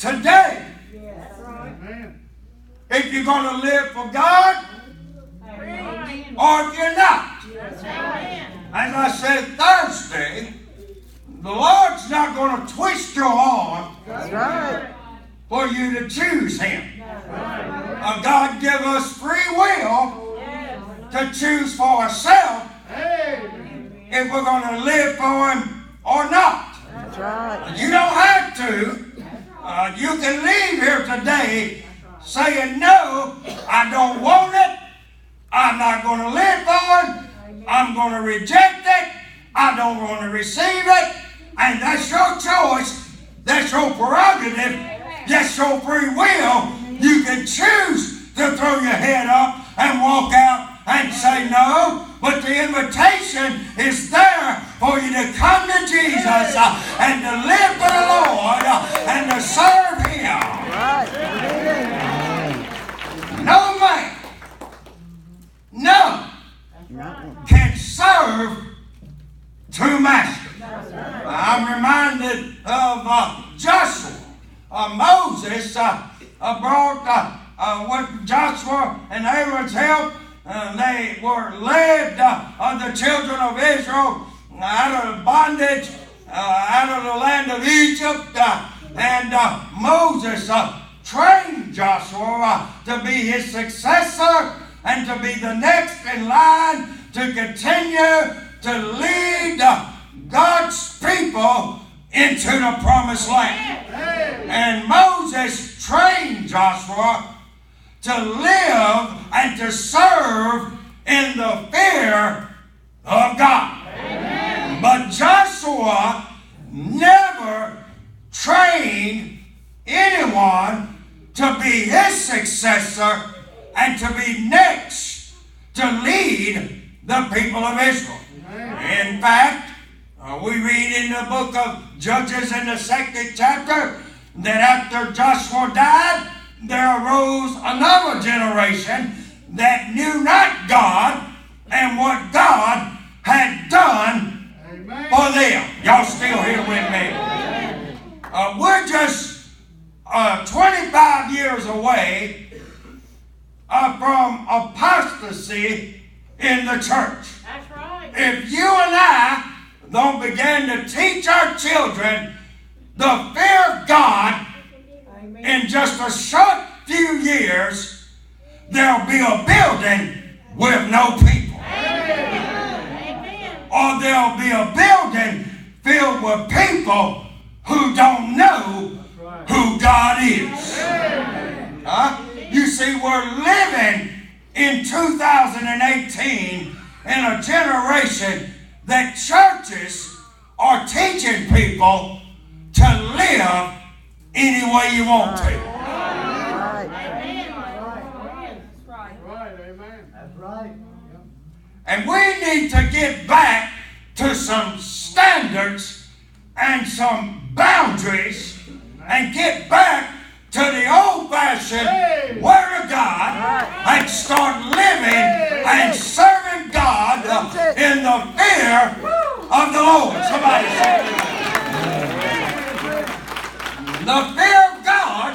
today. That's right. If you're going to live for God or if you're not. As I said Thursday, the Lord's not going to twist your arm for you to choose Him. God give us free will to choose for ourselves if we're going to live for Him or not. That's right. You don't have to. You can leave here today saying, no, I don't want it. I'm not going to live for it. I'm going to reject it. I don't want to receive it. And that's your choice. That's your prerogative. That's your free will. You can choose to throw your head up and walk out and say no. But the invitation is there for you to come to Jesus and to live for the Lord and to serve Him. No man, none can serve two masters. I'm reminded of Joshua. Moses brought with Joshua and Aaron's help. They were led the children of Israel out of bondage, out of the land of Egypt, and Moses trained Joshua to be his successor and to be the next in line to continue to lead God's people into the promised land. And Moses trained Joshua to live and to serve in the fear of God. Amen. But Joshua never trained anyone to be his successor and to be next to lead the people of Israel. Amen. In fact, we read in the book of Judges in the 2nd chapter that after Joshua died, there arose another generation that knew not God and what God had done for them. Y'all still here with me? We're just 25 years away from apostasy in the church. That's right. If you and I don't begin to teach our children the fear of God, in just a short few years, there'll be a building with no people. Amen. Or there'll be a building filled with people who don't know who God is. You see, we're living in 2018 in a generation that churches are teaching people to live any way you want to. That's right. And we need to get back to some standards and some boundaries and get back to the old-fashioned Word of God and start living and serving God in the fear of the Lord. Somebody say, the fear of God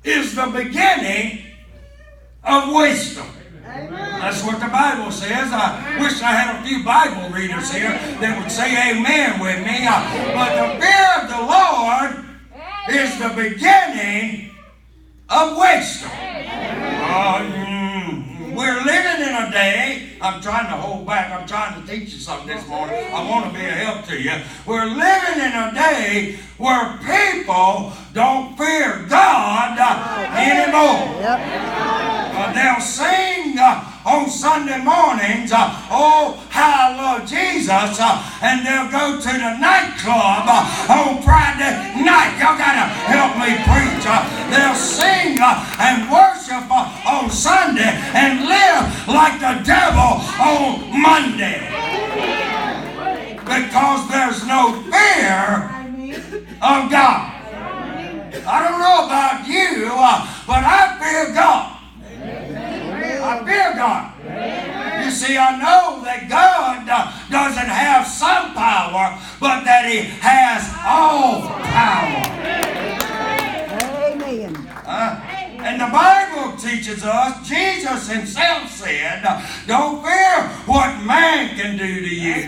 is the beginning of wisdom. That's what the Bible says. I wish I had a few Bible readers here that would say amen with me. But the fear of the Lord is the beginning of wisdom. We're living in a day, I'm trying to hold back, I'm trying to teach you something this morning. I want to be a help to you. We're living in a day where people don't fear God anymore. They'll sing on Sunday mornings, oh, how I love Jesus, and they'll go to the nightclub on Friday night. Y'all got to help me preach. They'll sing and worship on Sunday and live like the devil on Monday. Because there's no fear of God. I don't know about you, but I fear God. I fear God. You see, I know that God doesn't have some power, but that He has all power. teaches us, Jesus himself said, don't fear what man can do to you.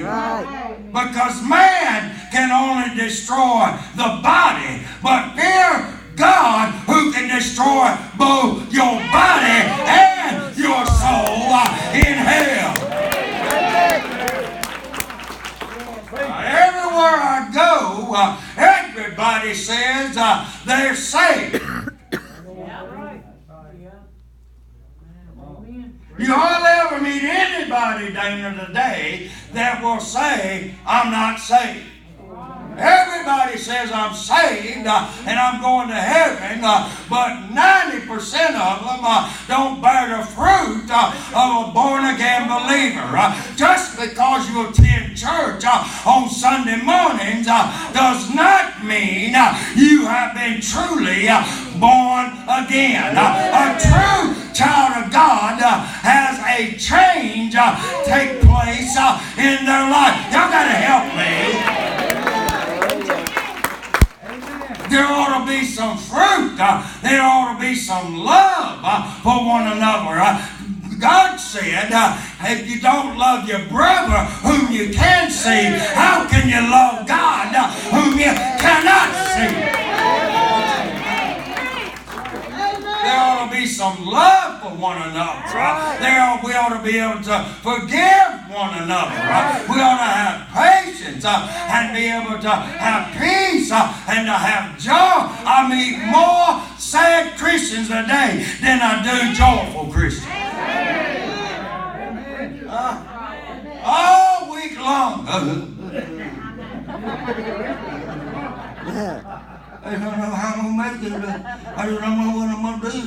Because man can only destroy the body, but fear God who can destroy both your body and your soul in hell. Everywhere I go, everybody says they're saved. You hardly ever meet anybody down to the day that will say, I'm not saved. Everybody says I'm saved and I'm going to heaven, but 90% of them don't bear the fruit of a born-again believer. Just because you attend church on Sunday mornings does not mean you have been truly born again. A true child of God has a change take place in their life. Y'all got to help me. There ought to be some fruit. There ought to be some love for one another. God said, if you don't love your brother whom you can see, how can you love God whom you cannot see? There ought to be some love for one another. We ought to be able to forgive one another. We ought to have patience and be able to have peace and to have joy. I meet more sad Christians today than I do joyful Christians. All week long. I don't know how I'm going to make it. I don't know what I'm going to do.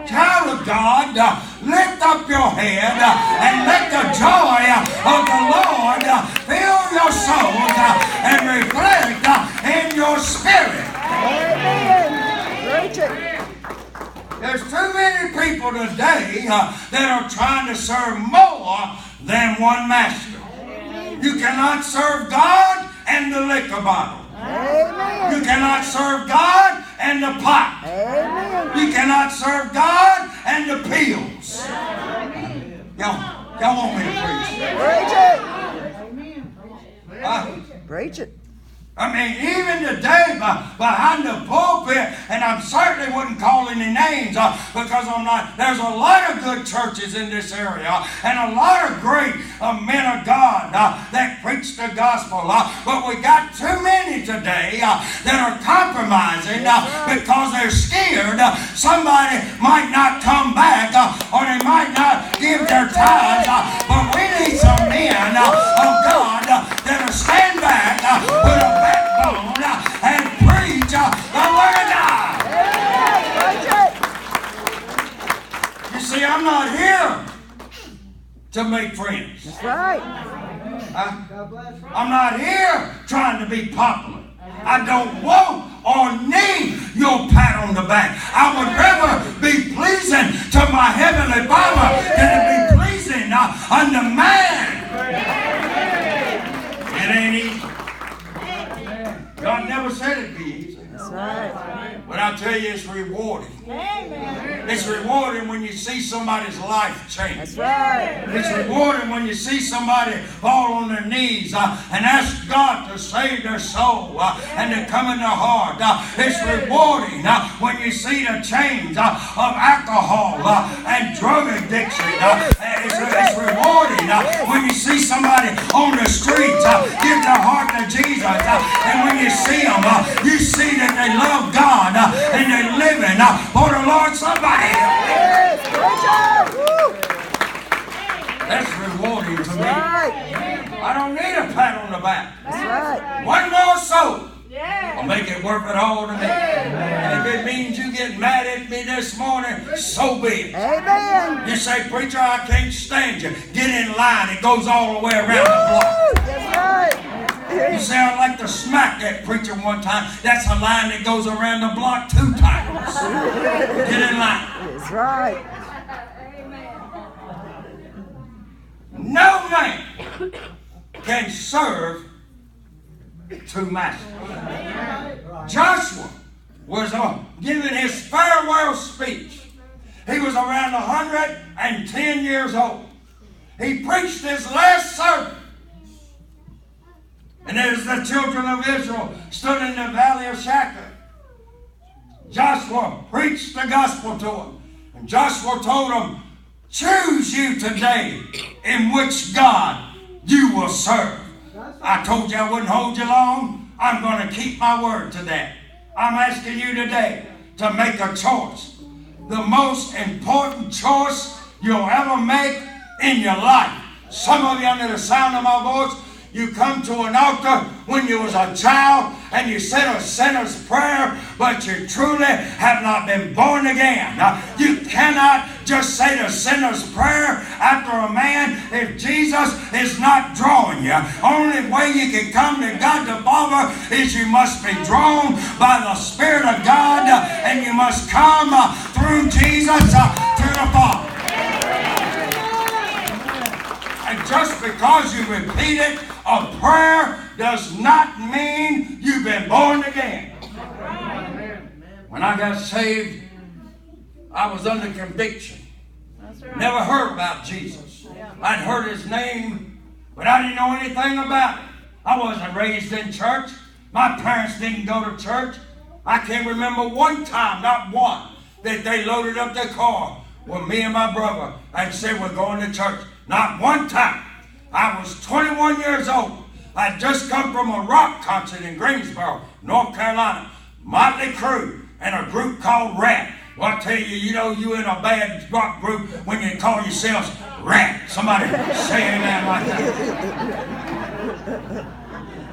Child of God, lift up your head and let the joy of the Lord fill your soul and reflect in your spirit. There's too many people today that are trying to serve more than one master. You cannot serve God and the liquor bottle. Amen. You cannot serve God and the pot. Amen. You cannot serve God and the pills. Y'all want me to preach? Preach it. Preach it. I mean, even today behind the pulpit, and I certainly wouldn't call any names because I'm not, there's a lot of good churches in this area and a lot of great men of God that preach the gospel. But we got too many today that are compromising because they're scared somebody might not come back or they might not give their tithes. But we need some men of God that'll stand back with a backbone and preach the word of God. You see, I'm not here to make friends. That's right. I'm not here trying to be popular. I don't want or need your pat on the back. I would rather be pleasing to my heavenly Father than to be pleasing unto man. It ain't easy. God never said it'd be easy. That's right. But I tell you, it's rewarding. Amen. It's rewarding when you see somebody's life change. That's right. It's rewarding when you see somebody fall on their knees and ask God to save their soul and to come in their heart. It's rewarding when you see the change of alcohol and drug addiction. It's rewarding when you see somebody on the streets give their heart to Jesus. And when you see them, you see that they love God and they're living for the Lord. Somebody. That's rewarding to me. I don't need a pat on the back. One more soul will make it worth it all to me. And if it means you get mad at me this morning, so be it. Amen. You say, preacher, I can't stand you. Get in line. It goes all the way around the block. That's right. You say, I'd like to smack that preacher one time. That's a line that goes around the block 2 times. Get in line. That's right. No man can serve 2 masters. Joshua was giving his farewell speech. He was around 110 years old. He preached his last sermon. And as the children of Israel stood in the valley of Shechem, Joshua preached the gospel to them. And Joshua told them, choose you today in which God you will serve. I told you I wouldn't hold you long. I'm going to keep my word to that. I'm asking you today to make a choice. The most important choice you'll ever make in your life. Some of you under the sound of my voice, you come to an altar when you was a child and you said a sinner's prayer, but you truly have not been born again. You cannot just say the sinner's prayer after a man if Jesus is not drawing you. Only way you can come to God the Father is you must be drawn by the Spirit of God, and you must come through Jesus to the Father. And just because you repeated a prayer does not mean you've been born again. When I got saved, I was under conviction. Never heard about Jesus. I'd heard his name, but I didn't know anything about it. I wasn't raised in church. My parents didn't go to church. I can't remember one time, not one, that they loaded up their car with me and my brother and said, we're going to church. Not one time. I was 21 years old. I'd just come from a rock concert in Greensboro, North Carolina. Motley Crue and a group called Rat. Well, I tell you, you know you in a bad rock group when you call yourselves Rat. Somebody say amen like that.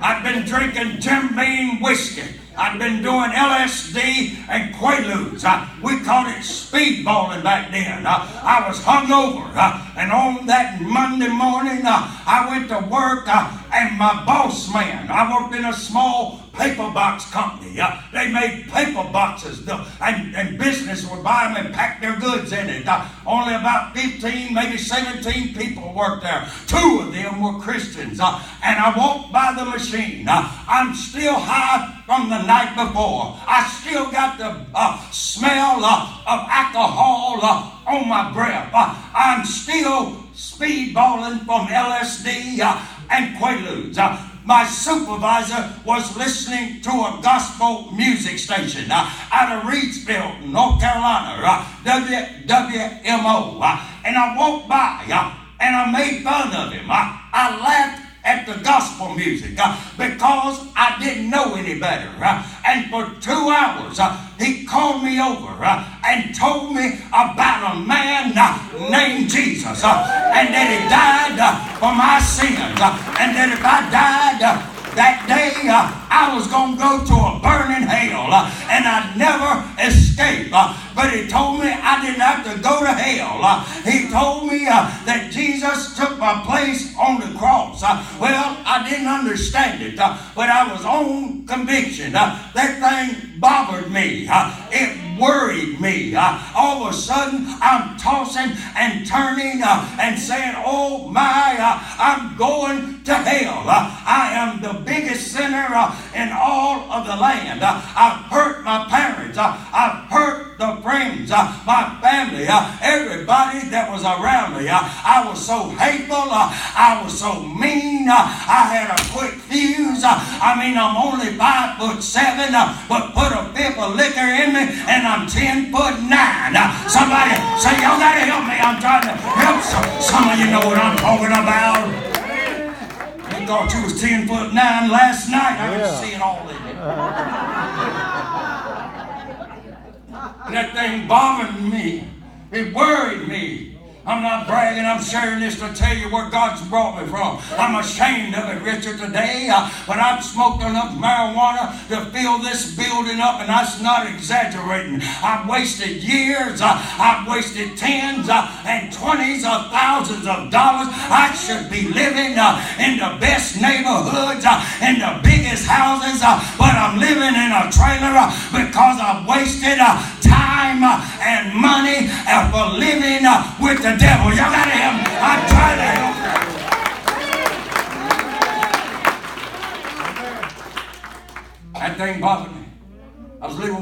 I've been drinking Jim Beam whiskey. I've been doing LSD and Quaaludes. We called it speedballing back then. I was hungover. And on that Monday morning, I went to work and my boss man, I worked in a small paper box company. They made paper boxes and business would buy them and pack their goods in it. Only about 15, maybe 17 people worked there. 2 of them were Christians. And I walked by the machine. I'm still high from the night before. I still got the smell of alcohol on my breath. I'm still speedballing from LSD and Quaaludes. My supervisor was listening to a gospel music station out of Reidsville, North Carolina, WMO. And I walked by and I made fun of him. I laughed at the gospel music because I didn't know any better. And for 2 hours, he called me over and told me about a man named Jesus, and that he died for my sins, and that if I died that day, I was going to go to a burning hell, and I'd never escape. But he told me I didn't have to go to hell. He told me that Jesus took my place on the cross. Well, I didn't understand it, but I was on conviction. That thing bothered me. It worried me. All of a sudden, I'm tossing and turning and saying, oh my, I'm going to hell. I am the biggest sinner in all of the land. I've hurt my parents. I've hurt the friends, my family, everybody that was around me. I was so hateful. I was so mean. I had a quick fuse. I'm only 5'7", but put a fifth of liquor in me, and I'm 10'9". Somebody say, y'all gotta help me. I'm trying to help some of you know what I'm talking about. You thought you was 10'9" last night. I was seeing all of it. And that thing bothered me. It worried me. I'm not bragging. I'm sharing this to tell you where God's brought me from. I'm ashamed of it, Richard, today. But I've smoked enough marijuana to fill this building up, and that's not exaggerating. I've wasted years. I've wasted tens and twenties of thousands of dollars. I should be living in the best neighborhoods, in the biggest houses, but I'm living in a trailer because I've wasted time and money for living with the devil. Y'all gotta help me. I'm trying to help. That thing bothered me. I was living